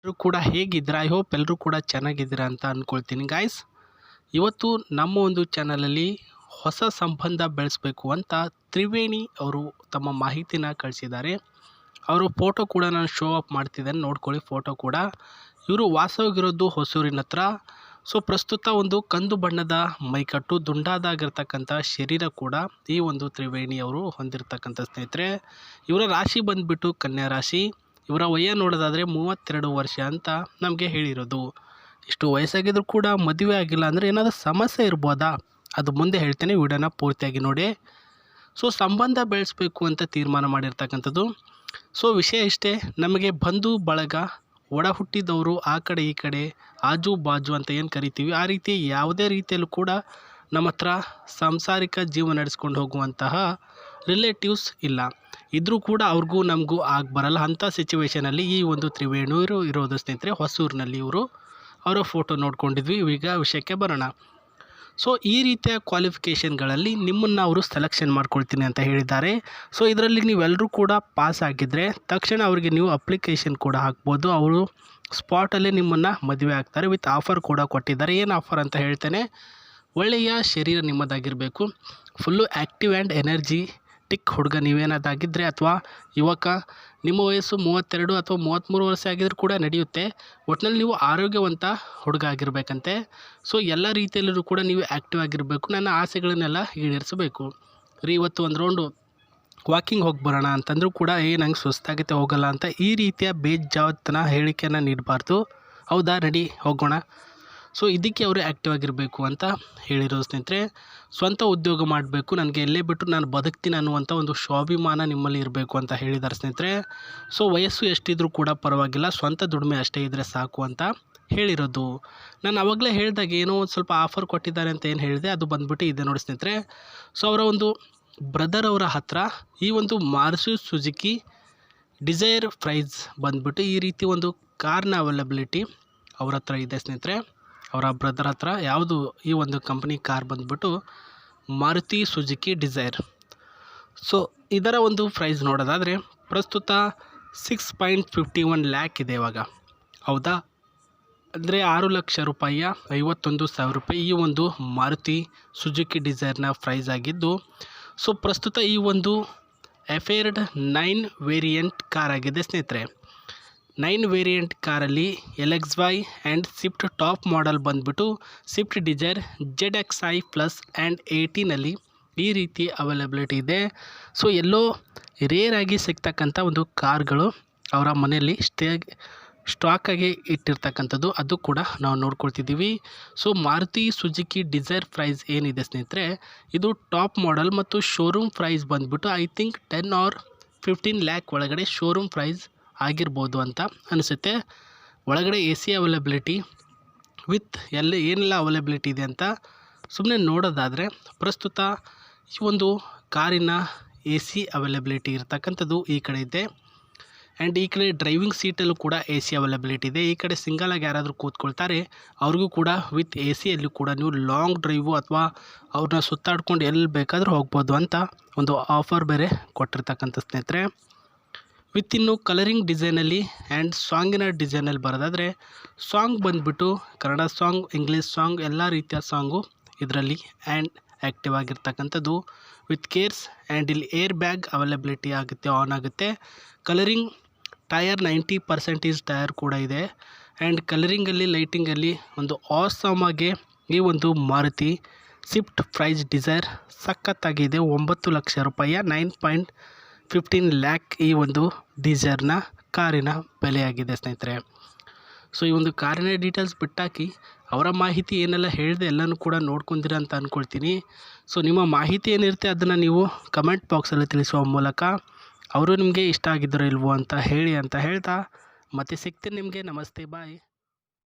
ಎಲ್ಲರೂ ಕೂಡ ಹೇಗಿದ್ದೀರಾ? ಐ ಹೋಪ್ ಎಲ್ಲರೂ ಕೂಡ ಚೆನ್ನಾಗಿದ್ದೀರಾ ಅಂತ ಅಂದ್ಕೊಳ್ತೀನಿ ಗಾಯ್ಸ್. ಇವತ್ತು ನಮ್ಮ ಒಂದು ಚಾನಲಲ್ಲಿ ಹೊಸ ಸಂಬಂಧ ಬೆಳೆಸಬೇಕು ಅಂತ ತ್ರಿವೇಣಿ ಅವರು ತಮ್ಮ ಮಾಹಿತಿನ ಕಳಿಸಿದ್ದಾರೆ. ಅವರು ಫೋಟೋ ಕೂಡ ನಾನು ಶೋ ಅಪ್ ಮಾಡ್ತಿದ್ದೇನೆ, ನೋಡ್ಕೊಳ್ಳಿ ಫೋಟೋ ಕೂಡ. ಇವರು ವಾಸವಾಗಿರೋದು ಹೊಸೂರಿನ ಹತ್ರ. ಸೊ ಪ್ರಸ್ತುತ ಒಂದು ಕಂದು ಬಣ್ಣದ ಮೈಕಟ್ಟು, ದುಂಡಾದಾಗಿರ್ತಕ್ಕಂಥ ಶರೀರ ಕೂಡ ಈ ಒಂದು ತ್ರಿವೇಣಿ ಅವರು ಹೊಂದಿರತಕ್ಕಂಥ ಸ್ನೇಹಿತರೆ. ಇವರ ರಾಶಿ ಬಂದುಬಿಟ್ಟು ಕನ್ಯಾ ರಾಶಿ. ಇವರ ವಯ ನೋಡೋದಾದರೆ 32 ವರ್ಷ ಅಂತ ನಮಗೆ ಹೇಳಿರೋದು. ಇಷ್ಟು ವಯಸ್ಸಾಗಿದ್ರು ಕೂಡ ಮದುವೆ ಆಗಿಲ್ಲ ಅಂದರೆ ಏನಾದರೂ ಸಮಸ್ಯೆ ಇರ್ಬೋದಾ? ಅದು ಮುಂದೆ ಹೇಳ್ತೇನೆ, ವಿಡಿಯೋನ ಪೂರ್ತಿಯಾಗಿ ನೋಡಿ. ಸೊ ಸಂಬಂಧ ಬೆಳೆಸಬೇಕು ಅಂತ ತೀರ್ಮಾನ ಮಾಡಿರ್ತಕ್ಕಂಥದ್ದು. ಸೊ ವಿಷಯ ಇಷ್ಟೇ, ನಮಗೆ ಬಂಧು ಬಳಗ, ಒಡ ಹುಟ್ಟಿದವರು, ಆ ಕಡೆ ಈ ಕಡೆ, ಆಜು ಬಾಜು ಅಂತ ಏನು ಕರಿತೀವಿ, ಆ ರೀತಿ ಯಾವುದೇ ರೀತಿಯಲ್ಲೂ ಕೂಡ ನಮ್ಮ ಹತ್ರ ಸಾಂಸಾರಿಕ ಜೀವನ ನಡೆಸ್ಕೊಂಡು ಹೋಗುವಂತಹ ರಿಲೇಟಿವ್ಸ್ ಇಲ್ಲ. ಇದ್ರೂ ಕೂಡ ಅವ್ರಿಗೂ ನಮಗೂ ಆಗಿ ಬರಲ್ಲ ಅಂಥ ಸಿಚುವೇಷನಲ್ಲಿ ಈ ಒಂದು ತ್ರಿವೇಣಿಯವರು ಇರೋದು ಸ್ನೇಹಿತರೆ. ಹೊಸೂರಿನಲ್ಲಿ ಇವರು, ಅವರ ಫೋಟೋ ನೋಡ್ಕೊಂಡಿದ್ವಿ. ಈಗ ವಿಷಯಕ್ಕೆ ಬರೋಣ. ಸೊ ಈ ರೀತಿಯ ಕ್ವಾಲಿಫಿಕೇಷನ್ಗಳಲ್ಲಿ ನಿಮ್ಮನ್ನು ಅವರು ಸೆಲೆಕ್ಷನ್ ಮಾಡ್ಕೊಳ್ತೀನಿ ಅಂತ ಹೇಳಿದ್ದಾರೆ. ಸೊ ಇದರಲ್ಲಿ ನೀವೆಲ್ಲರೂ ಕೂಡ ಪಾಸ್ ಆಗಿದ್ದರೆ ತಕ್ಷಣ ಅವರಿಗೆ ನೀವು ಅಪ್ಲಿಕೇಶನ್ ಕೂಡ ಹಾಕ್ಬೋದು. ಅವರು ಸ್ಪಾಟಲ್ಲೇ ನಿಮ್ಮನ್ನು ಮದುವೆ ಆಗ್ತಾರೆ. ವಿತ್ ಆಫರ್ ಕೂಡ ಕೊಟ್ಟಿದ್ದಾರೆ. ಏನು ಆಫರ್ ಅಂತ ಹೇಳ್ತೇನೆ. ಒಳ್ಳೆಯ ಶರೀರ ನಿಮ್ಮದಾಗಿರಬೇಕು, ಫುಲ್ಲು ಆ್ಯಕ್ಟಿವ್ ಆ್ಯಂಡ್ ಎನರ್ಜಿಟಿಕ್ ಹುಡುಗ ನೀವೇನಾದಾಗಿದ್ದರೆ, ಅಥವಾ ಯುವಕ, ನಿಮ್ಮ ವಯಸ್ಸು 32 ಅಥವಾ 33 ವರ್ಷ ಆಗಿದ್ರೂ ಕೂಡ ನಡೆಯುತ್ತೆ. ಒಟ್ಟಿನಲ್ಲಿ ನೀವು ಆರೋಗ್ಯವಂತ ಹುಡುಗ ಆಗಿರಬೇಕಂತೆ. ಸೊ ಎಲ್ಲ ರೀತಿಯಲ್ಲೂ ಕೂಡ ನೀವು ಆ್ಯಕ್ಟಿವ್ ಆಗಿರಬೇಕು. ನನ್ನ ಆಸೆಗಳನ್ನೆಲ್ಲ ಈಡೇರಿಸಬೇಕು ರೀ. ಇವತ್ತು ಒಂದು ರೌಂಡು ವಾಕಿಂಗ್ ಹೋಗಿ ಬರೋಣ ಅಂತಂದರೂ ಕೂಡ ನಂಗೆ ಸುಸ್ತಾಗುತ್ತೆ, ಹೋಗಲ್ಲ ಅಂತ ಈ ರೀತಿಯ ಬೇಜಾವತನ ಹೇಳಿಕೆಯನ್ನು ನೀಡಬಾರ್ದು. ಹೌದಾ, ನಡಿ ಹೋಗೋಣ. ಸೊ ಇದಕ್ಕೆ ಅವರು ಆ್ಯಕ್ಟಿವ್ ಆಗಿರಬೇಕು ಅಂತ ಹೇಳಿರೋದು ಸ್ನೇಹಿತರೆ. ಸ್ವಂತ ಉದ್ಯೋಗ ಮಾಡಬೇಕು, ನನಗೆ ಎಲ್ಲೇ ಬಿಟ್ಟು ನಾನು ಬದುಕ್ತೀನಿ ಅನ್ನುವಂಥ ಒಂದು ಸ್ವಾಭಿಮಾನ ನಿಮ್ಮಲ್ಲಿ ಇರಬೇಕು ಅಂತ ಹೇಳಿದ್ದಾರೆ ಸ್ನೇಹಿತರೆ. ಸೊ ವಯಸ್ಸು ಎಷ್ಟಿದ್ರೂ ಕೂಡ ಪರವಾಗಿಲ್ಲ, ಸ್ವಂತ ದುಡಿಮೆ ಅಷ್ಟೇ ಇದ್ದರೆ ಸಾಕು ಅಂತ ಹೇಳಿರೋದು. ನಾನು ಆವಾಗಲೇ ಹೇಳಿದಾಗ ಏನೋ ಒಂದು ಸ್ವಲ್ಪ ಆಫರ್ ಕೊಟ್ಟಿದ್ದಾರೆ ಅಂತ ಏನು ಹೇಳಿದೆ, ಅದು ಬಂದುಬಿಟ್ಟು ಇದೆ ನೋಡಿ ಸ್ನೇಹಿತರೆ. ಸೊ ಅವರ ಒಂದು ಬ್ರದರ್ ಅವರ ಹತ್ರ ಈ ಒಂದು ಮಾರುತಿ ಸುಜುಕಿ ಡಿಸೈರ್ ಪ್ರೈಸ್ ಬಂದುಬಿಟ್ಟು ಈ ರೀತಿ ಒಂದು ಕಾರ್ನ ಅವೈಲಬಿಲಿಟಿ ಅವ್ರ ಹತ್ರ ಇದೆ ಸ್ನೇಹಿತರೆ. ಅವರ ಬ್ರದರ್ ಹತ್ರ ಯಾವುದು ಈ ಒಂದು ಕಂಪ್ನಿ ಕಾರ್ ಬಂದುಬಿಟ್ಟು ಮಾರುತಿ ಸುಜುಕಿ ಡಿಸೈರ್. ಸೊ ಇದರ ಒಂದು ಪ್ರೈಸ್ ನೋಡೋದಾದರೆ ಪ್ರಸ್ತುತ 6.51 ಲ್ಯಾಕ್ ಇದೆ ಇವಾಗ. ಹೌದಾ, ಅಂದರೆ 6 ಲಕ್ಷ ರೂಪಾಯಿಯ 51,000 ರೂಪಾಯಿ ಈ ಒಂದು ಮಾರುತಿ ಸುಜುಕಿ ಡಿಸೈರ್ನ ಪ್ರೈಸ್ ಆಗಿದ್ದು. ಸೊ ಪ್ರಸ್ತುತ ಈ ಒಂದು ಎಫೇರ್ಡ್ 9 ವೇರಿಯಂಟ್ ಕಾರ್ ಆಗಿದೆ ಸ್ನೇಹಿತರೆ. 9 ವೇರಿಯಂಟ್ ಕಾರಲ್ಲಿ LXY and Swift top model ಬಂದುಬಿಟ್ಟು Swift Dzire ZXi plus and 18ನಲ್ಲಿ ಈ ರೀತಿ ಅವೈಲಬಿಲಿಟಿ ಇದೆ. ಸೊ ಎಲ್ಲೋ ರೇರ್ ಆಗಿ ಸಿಗ್ತಕ್ಕಂಥ ಒಂದು ಕಾರ್ಗಳು ಅವರ ಮನೆಯಲ್ಲಿ ಸ್ಟಾಕಾಗಿ ಇಟ್ಟಿರ್ತಕ್ಕಂಥದ್ದು, ಅದು ಕೂಡ ನಾವು ನೋಡ್ಕೊಳ್ತಿದ್ದೀವಿ. So Maruti Suzuki Dzire price ಏನಿದೆ ಸ್ನೇಹಿತರೆ, ಇದು ಟಾಪ್ ಮಾಡೆಲ್ ಮತ್ತು ಶೋರೂಮ್ ಪ್ರೈಸ್ ಬಂದುಬಿಟ್ಟು ಐ ಥಿಂಕ್ 10 ಆರ್ 15 ಲ್ಯಾಕ್ ಒಳಗಡೆ ಶೋರೂಮ್ ಪ್ರೈಸ್ ಆಗಿರ್ಬೋದು ಅಂತ ಅನಿಸುತ್ತೆ. ಒಳಗಡೆ AC ಅವೈಲಬಿಲಿಟಿ ವಿತ್ ಏನೆಲ್ಲ ಅವೈಲಬಿಲಿಟಿ ಇದೆ ಅಂತ ಸುಮ್ಮನೆ ನೋಡೋದಾದರೆ ಪ್ರಸ್ತುತ ಈ ಒಂದು ಕಾರಿನ AC ಅವೈಲಬಿಲಿಟಿ ಇರ್ತಕ್ಕಂಥದ್ದು ಈ ಕಡೆ ಇದೆ. ಆ್ಯಂಡ್ ಈ ಕಡೆ ಡ್ರೈವಿಂಗ್ ಸೀಟಲ್ಲೂ ಕೂಡ AC ಅವೈಲಬಿಲಿಟಿ ಇದೆ. ಈ ಕಡೆ ಸಿಂಗಲಾಗಿ ಯಾರಾದರೂ ಕೂತ್ಕೊಳ್ತಾರೆ ಅವ್ರಿಗೂ ಕೂಡ ವಿತ್ ACಯಲ್ಲೂ ಕೂಡ ನೀವು ಲಾಂಗ್ ಡ್ರೈವು ಅಥವಾ ಅವ್ರನ್ನ ಸುತ್ತಾಡ್ಕೊಂಡು ಎಲ್ಲಿ ಬೇಕಾದರೂ ಹೋಗ್ಬೋದು ಅಂತ ಒಂದು ಆಫರ್ ಬೇರೆ ಕೊಟ್ಟಿರ್ತಕ್ಕಂಥ ಸ್ನೇಹಿತರೆ. ವಿತ್ ಇನ್ನು ಕಲರಿಂಗ್ ಡಿಸೈನಲ್ಲಿ ಆ್ಯಂಡ್ ಸಾಂಗಿನ ಡಿಸೈನಲ್ಲಿ ಬರೋದಾದರೆ ಸಾಂಗ್ ಬಂದುಬಿಟ್ಟು ಕನ್ನಡ ಸಾಂಗ್, ಇಂಗ್ಲೀಷ್ ಸಾಂಗ್, ಎಲ್ಲ ರೀತಿಯ ಸಾಂಗು ಇದರಲ್ಲಿ ಆ್ಯಂಡ್ ಆ್ಯಕ್ಟಿವ್ ಆಗಿರ್ತಕ್ಕಂಥದ್ದು. ವಿತ್ ಕೇರ್ಸ್ ಆ್ಯಂಡ್ ಇಲ್ಲಿ ಬ್ಯಾಗ್ ಅವೈಲಬಿಲಿಟಿ ಆಗುತ್ತೆ, ಆನ್ ಆಗುತ್ತೆ. ಕಲರಿಂಗ್ ಟಯರ್ 90% ಟಯರ್ ಕೂಡ ಇದೆ. ಆ್ಯಂಡ್ ಕಲರಿಂಗಲ್ಲಿ ಲೈಟಿಂಗಲ್ಲಿ ಒಂದು ಆಸಮಾಗೆ ಈ ಒಂದು ಮಾರುತಿ ಸ್ವಿಫ್ಟ್ ಪ್ರೈಸ್ ಡಿಸೈರ್ ಸಖತ್ತಾಗಿದೆ. 9 ಲಕ್ಷ ರೂಪಾಯಿಯ 9.15 ಲ್ಯಾಕ್ ಈ ಒಂದು ಡಿಸೈರ್ನ ಕಾರಿನ ಬೆಲೆಯಾಗಿದೆ ಸ್ನೇಹಿತರೆ. ಸೊ ಈ ಒಂದು ಕಾರಿನ ಡೀಟೇಲ್ಸ್ ಬಿಟ್ಟಾಕಿ ಅವರ ಮಾಹಿತಿ ಏನೆಲ್ಲ ಹೇಳಿದೆ ಎಲ್ಲನೂ ಕೂಡ ನೋಡ್ಕೊಂತೀರ ಅಂತ ಅಂದ್ಕೊಳ್ತೀನಿ. ಸೊ ನಿಮ್ಮ ಮಾಹಿತಿ ಏನಿರುತ್ತೆ ಅದನ್ನು ನೀವು ಕಮೆಂಟ್ ಬಾಕ್ಸಲ್ಲಿ ತಿಳಿಸುವ ಮೂಲಕ ಅವರು ನಿಮಗೆ ಇಷ್ಟ ಆಗಿದ್ದರೋ ಇಲ್ವೋ ಅಂತ ಹೇಳಿ ಅಂತ ಹೇಳ್ತಾ ಮತ್ತೆ ಸಿಗ್ತೀನಿ ನಿಮಗೆ. ನಮಸ್ತೆ, ಬಾಯ್.